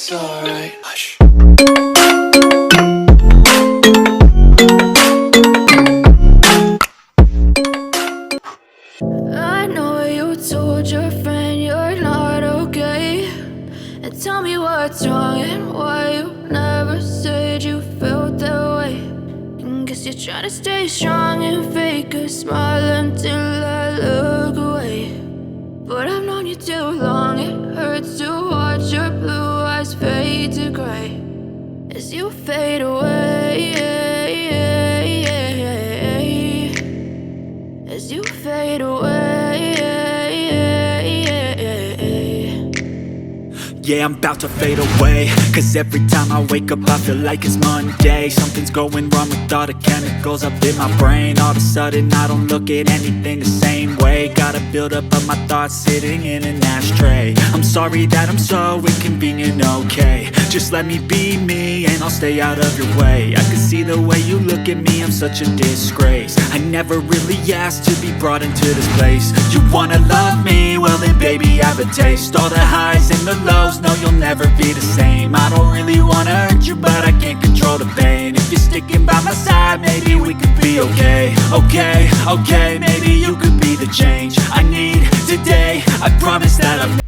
It's alright. Hush. I know you told your friend you're not okay, and tell me what's wrong and why you never said you felt that way. And guess you're trying to stay strong and fake a smile until I look away. But I've known you too long, it hurts to watch your blue eyes fade to gray as you fade away, as you fade away. Yeah, I'm about to fade away, cause every time I wake up I feel like it's Monday. Something's going wrong with all the chemicals up in my brain. All of a sudden I don't look at anything the same way. Gotta build up of my thoughts sitting in an ashtray. I'm sorry that I'm so inconvenient, okay. Just let me be me and I'll stay out of your way. I can see the way you look at me, I'm such a disgrace. I never really asked to be brought into this place. You wanna love me? Well then baby I have a taste. All the highs and the lows, no you'll never be the same. I don't really wanna hurt you but I can't control the pain. If you're sticking by my side maybe we could be okay. Okay, maybe you could be the change I need today. I promise that I've